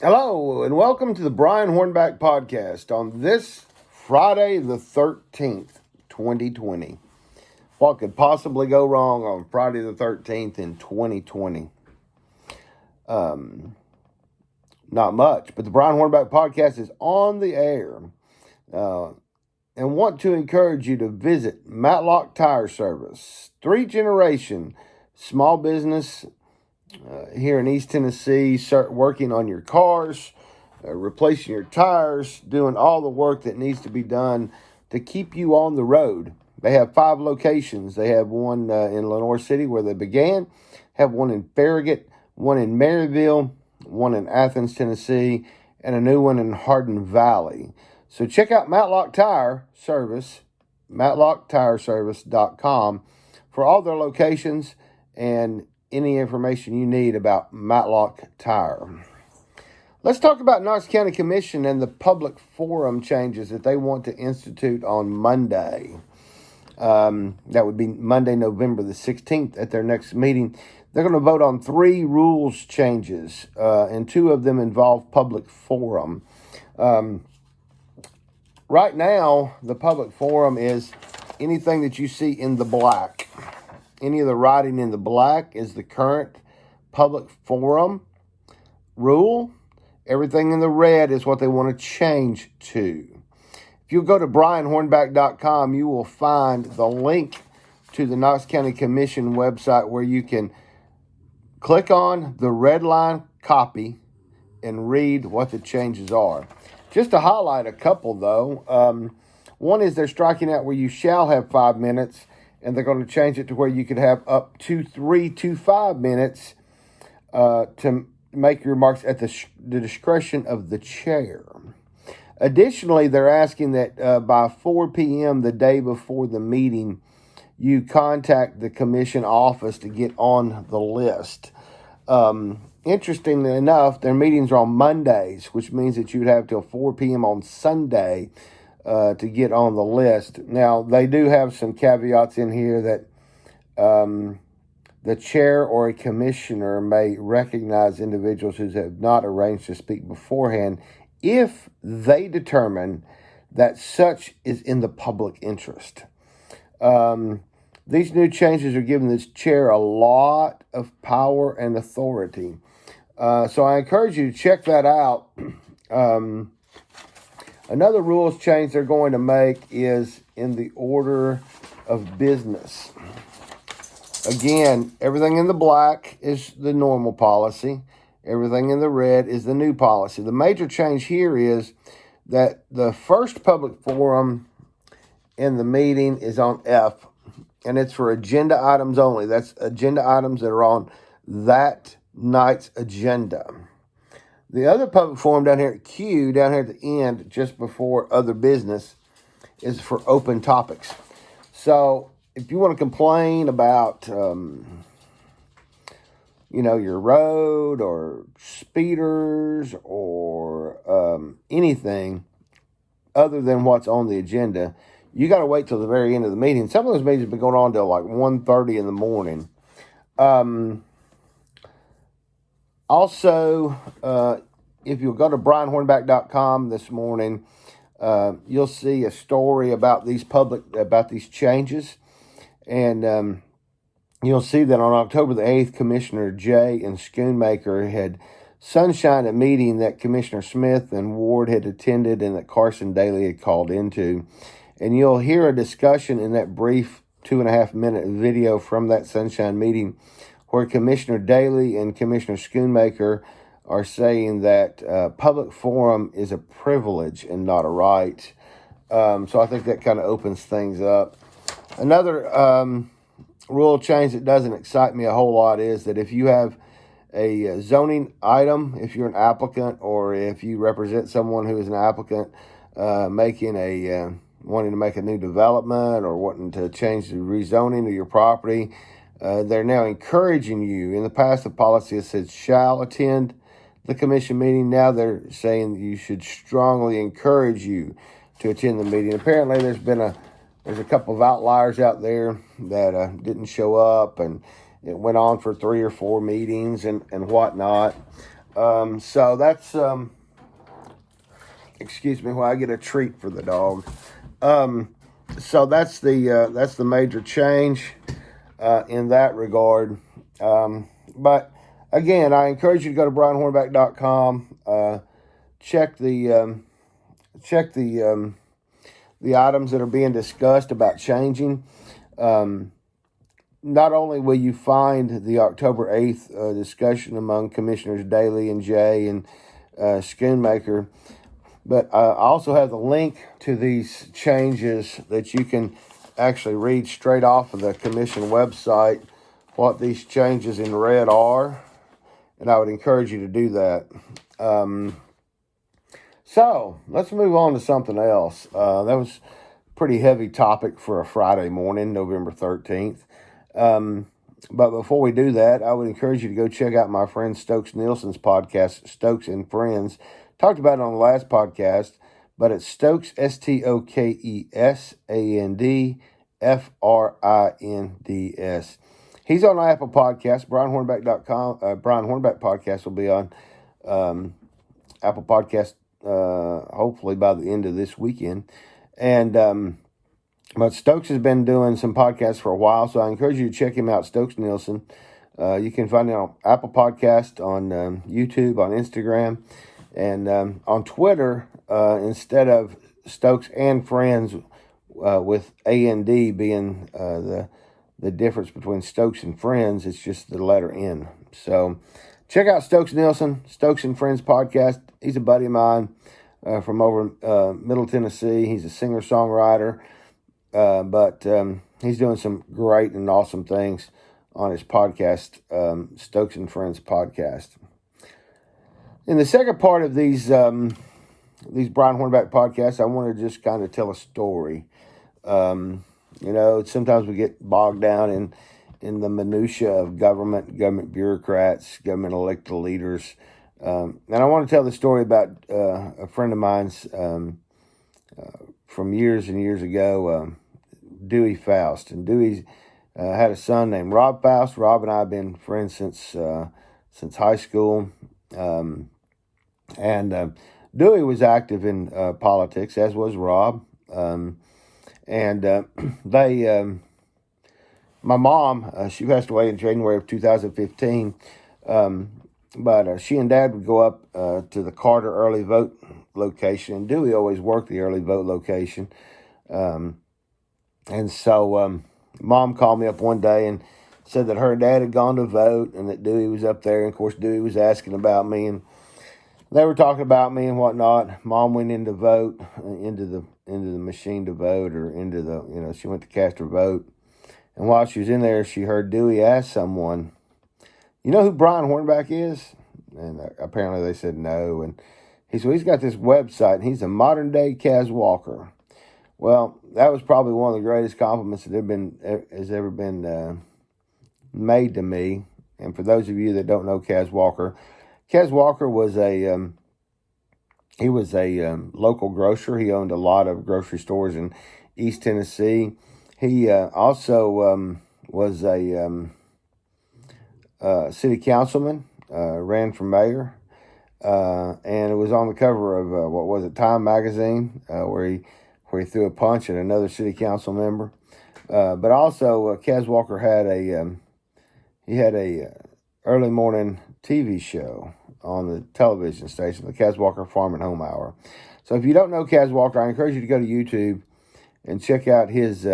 Hello, and welcome to the Brian Hornback podcast on this Friday the 13th, 2020. What could possibly go wrong on Friday the 13th in 2020? Not much, but the Brian Hornback podcast is on the air and want to encourage you to visit Matlock Tire Service, 3-generation small business here in East Tennessee, working on your cars, replacing your tires, doing all the work that needs to be done to keep you on the road. They have 5 locations. They have one in Lenoir City where they began, have one in Farragut, one in Maryville, one in Athens, Tennessee, and a new one in Hardin Valley. So check out Matlock Tire Service, matlocktireservice.com for all their locations and any information you need about Matlock Tire. Let's talk about Knox County Commission and the public forum changes that they want to institute on Monday. That would be Monday, November the 16th at their next meeting. They're going to vote on 3 rules changes, and 2 of them involve public forum. Right now, the public forum is anything that you see in the black. Any of the writing in the black is the current public forum rule. Everything in the red is what they want to change to. If you go to brianhornback.com, you will find the link to the Knox County Commission website where you can click on the red line copy and read what the changes are. Just to highlight a couple, though, one is they're striking out where you shall have 5 minutes, and they're going to change it to where you could have up to 3 to 5 minutes to make your remarks at the discretion of the chair. Additionally, they're asking that by 4 p.m. the day before the meeting, you contact the commission office to get on the list. Interestingly enough, their meetings are on Mondays, which means that you'd have till 4 p.m. on Sunday to get on the list. Now, they do have some caveats in here that the chair or a commissioner may recognize individuals who have not arranged to speak beforehand if they determine that such is in the public interest. These new changes are giving this chair a lot of power and authority. So I encourage you to check that out. Another rules change they're going to make is in the order of business. Again, everything in the black is the normal policy. Everything in the red is the new policy. The major change here is that the first public forum in the meeting is on F, and it's for agenda items only. That's agenda items that are on that night's agenda. The other public forum down here at Q, down here at the end, just before other business, is for open topics. So if you want to complain about, your road or speeders or anything other than what's on the agenda, you got to wait till the very end of the meeting. Some of those meetings have been going on till like 1:30 in the morning. Also, if you'll go to brianhornback.com this morning, you'll see a story about these changes. And you'll see that on October the 8th, Commissioner Jay and Schoonmaker had sunshined a meeting that Commissioner Smith and Ward had attended and that Carson Daly had called into. And you'll hear a discussion in that brief 2.5-minute video from that sunshine meeting where Commissioner Daly and Commissioner Schoonmaker are saying that public forum is a privilege and not a right. So I think that kind of opens things up. Another rule change that doesn't excite me a whole lot is that if you have a zoning item, if you're an applicant or if you represent someone who is an applicant wanting to make a new development or wanting to change the rezoning of your property, they're now encouraging you. In the past, the policy has said shall attend the commission meeting. Now they're saying you should strongly encourage you to attend the meeting. Apparently, there's a couple of outliers out there that didn't show up, and it went on for 3 or 4 meetings and whatnot. So that's excuse me while I get a treat for the dog. So that's the major change in that regard. But again, I encourage you to go to brianhornback.com. Check the the items that are being discussed about changing. Not only will you find the October 8th discussion among Commissioners Daly and Jay and Schoonmaker, but I also have the link to these changes that you can actually read straight off of the Commission website what these changes in red are, and I would encourage you to do that. So let's move on to something else. That was a pretty heavy topic for a Friday morning, November 13th. But before we do that, I would encourage you to go check out my friend Stokes Nielsen's podcast, Stokes and Friends. Talked about it on the last podcast, but it's Stokes, STOKESANDFRINDS. He's on Apple Podcasts, BrianHornback.com. Brian Hornback Podcast will be on Apple Podcast hopefully by the end of this weekend. And but Stokes has been doing some podcasts for a while, so I encourage you to check him out, Stokes Nielsen. You can find it on Apple Podcast, on YouTube, on Instagram, and on Twitter. Instead of Stokes and Friends, with A&D being the difference between Stokes and Friends, it's just the letter N. So check out Stokes Nielsen, Stokes and Friends podcast. He's a buddy of mine from over Middle Tennessee. He's a singer-songwriter. But he's doing some great and awesome things on his podcast, Stokes and Friends podcast. In the second part of these Brian Hornback podcasts, I want to just kind of tell a story. Sometimes we get bogged down in the minutia of government bureaucrats, government elected leaders. And I want to tell the story about a friend of mine's from years and years ago, Dewey Faust. And Dewey had a son named Rob Faust. Rob and I have been friends since high school. Dewey was active in politics, as was Rob. My mom, she passed away in January of 2015. But she and Dad would go up to the Carter early vote location, and Dewey always worked the early vote location. And so Mom called me up one day and said that her dad had gone to vote and that Dewey was up there. And, of course, Dewey was asking about me, and they were talking about me and whatnot. Mom went in to vote, into the machine to vote, or she went to cast her vote. And while she was in there, she heard Dewey ask someone, "You know who Brian Hornback is?" And apparently they said no. And he said, he's got this website, and he's a Modern Day Cas Walker. Well, that was probably one of the greatest compliments that has ever been made to me. And for those of you that don't know Cas Walker was a local grocer. He owned a lot of grocery stores in East Tennessee. He also was a city councilman, ran for mayor, and it was on the cover of Time magazine, where he threw a punch at another city council member. But also, Cas Walker had a early morning TV show on the television station, the Cas Walker Farm and Home Hour. So if you don't know Cas Walker, I encourage you to go to YouTube and check out his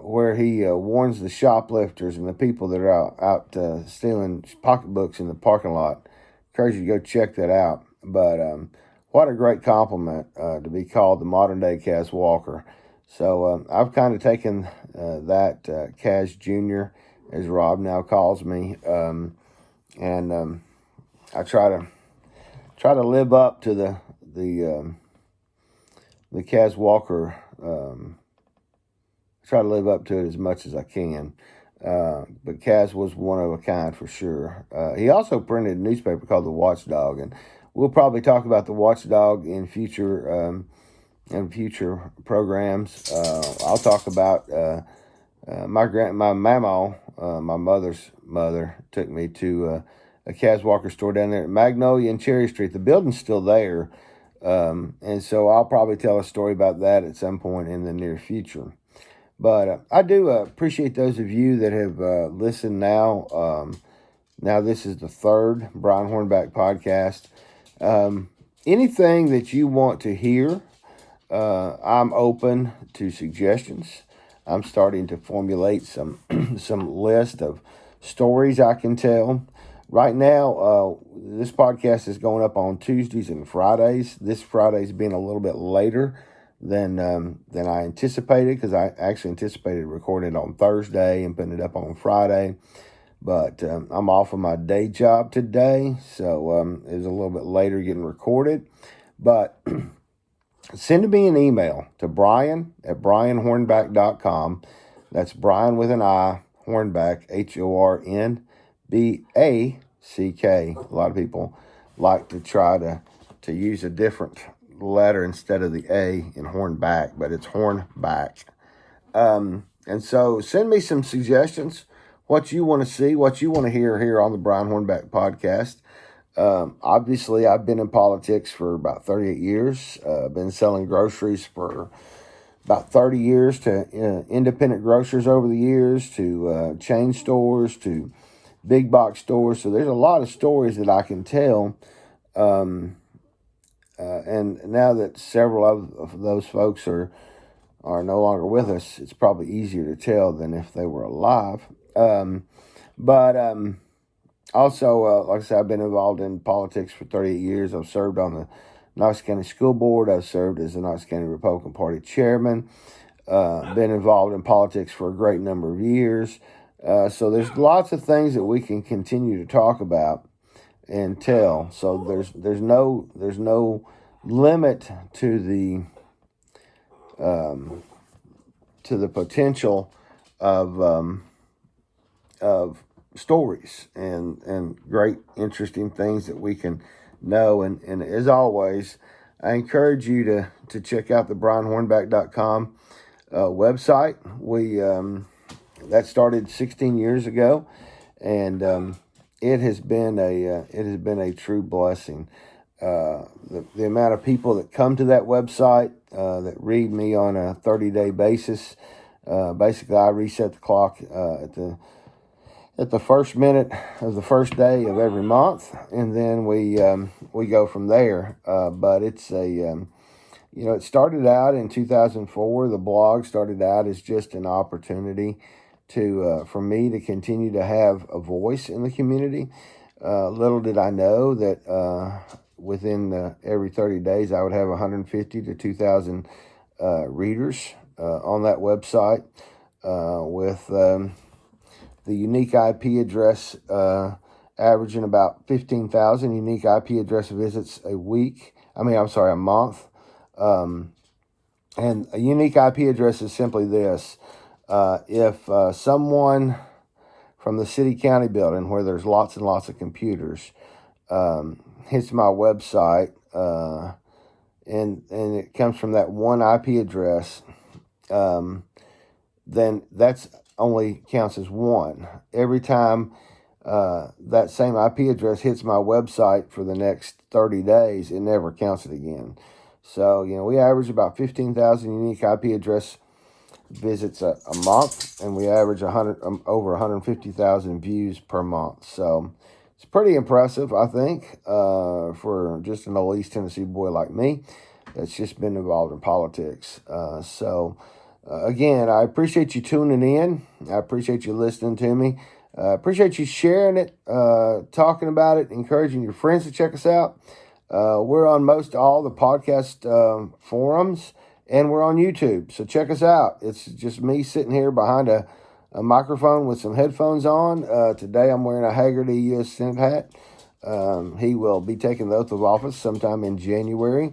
where he warns the shoplifters and the people that are out stealing pocketbooks in the parking lot. Encourage you to go check that out. But what a great compliment to be called the Modern Day Cas Walker. So I've kind of taken that Cas Jr., as Rob now calls me, and I try to live up to the Cas Walker. Try to live up to it as much as I can. But Cas was one of a kind for sure. He also printed a newspaper called The Watchdog, and we'll probably talk about The Watchdog in future programs. I'll talk about my mama, my mother's mother, took me to a Cas Walker store down there at Magnolia and Cherry Street. The building's still there. And so I'll probably tell a story about that at some point in the near future. But I do appreciate those of you that have listened now. Now this is the third Brian Hornback podcast. Anything that you want to hear, I'm open to suggestions. I'm starting to formulate some list of stories I can tell. Right now, this podcast is going up on Tuesdays and Fridays. This Friday's being a little bit later than I anticipated, because I actually anticipated recording it on Thursday and putting it up on Friday. But I'm off of my day job today, so it was a little bit later getting recorded. But send me an email to brian@brianhornback.com. That's Brian with an I, Hornback, HORNBACK. A lot of people like to try to use a different letter instead of the A in Hornback, but it's Hornback. And so send me some suggestions, what you want to see, what you want to hear here on the Brian Hornback podcast. Obviously, I've been in politics for about 38 years. I've been selling groceries for about 30 years to independent grocers over the years, to chain stores, to big box stores. So there's a lot of stories that I can tell. And now that several of those folks are no longer with us, it's probably easier to tell than if they were alive. Also, like I said, I've been involved in politics for 38 years. I've served on the Knox County School Board. I've served as the Knox County Republican Party chairman. Been involved in politics for a great number of years. So there's lots of things that we can continue to talk about and tell. So there's no limit to the potential of stories and great interesting things that we can know. And as always, I encourage you to check out the brianhornback.com website. We that started 16 years ago, and it has been a true blessing. The amount of people that come to that website, that read me on a 30-day basis. Basically, I reset the clock at the first minute of the first day of every month, and then we go from there. But it's it started out in 2004. The blog started out as just an opportunity for me to continue to have a voice in the community. Little did I know that within every 30 days I would have 150 to 2,000 readers on that website, with the unique IP address averaging about 15,000 unique IP address visits a month. And a unique IP address is simply this. If someone from the city-county building, where there's lots and lots of computers, hits my website, and it comes from that one IP address, then that's only counts as one. Every time that same IP address hits my website for the next 30 days, it never counts it again. So, we average about 15,000 unique IP address visits a month, and we average over 150,000 views per month. So it's pretty impressive, I think, for just an old East Tennessee boy like me that's just been involved in politics. Again, I appreciate you tuning in. I appreciate you listening to me. I appreciate you sharing it, talking about it, encouraging your friends to check us out. We're on most all the podcast forums, and we're on YouTube. So check us out. It's just me sitting here behind a microphone with some headphones on. Today I'm wearing a Haggerty U.S. Senate hat. He will be taking the oath of office sometime in January.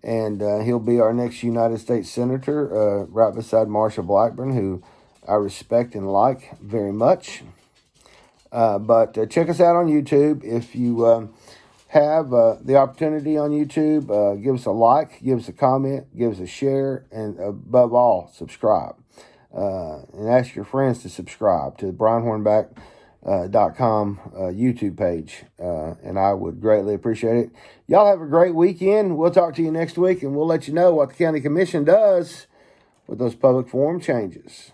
And he'll be our next United States Senator, right beside Marsha Blackburn, who I respect and like very much. But check us out on YouTube. If you have the opportunity on YouTube, give us a like, give us a comment, give us a share, and above all, subscribe. And ask your friends to subscribe to the Brian Hornback .com YouTube page, and I would greatly appreciate it. Y'all have a great weekend. We'll talk to you next week, and we'll let you know what the county commission does with those public forum changes.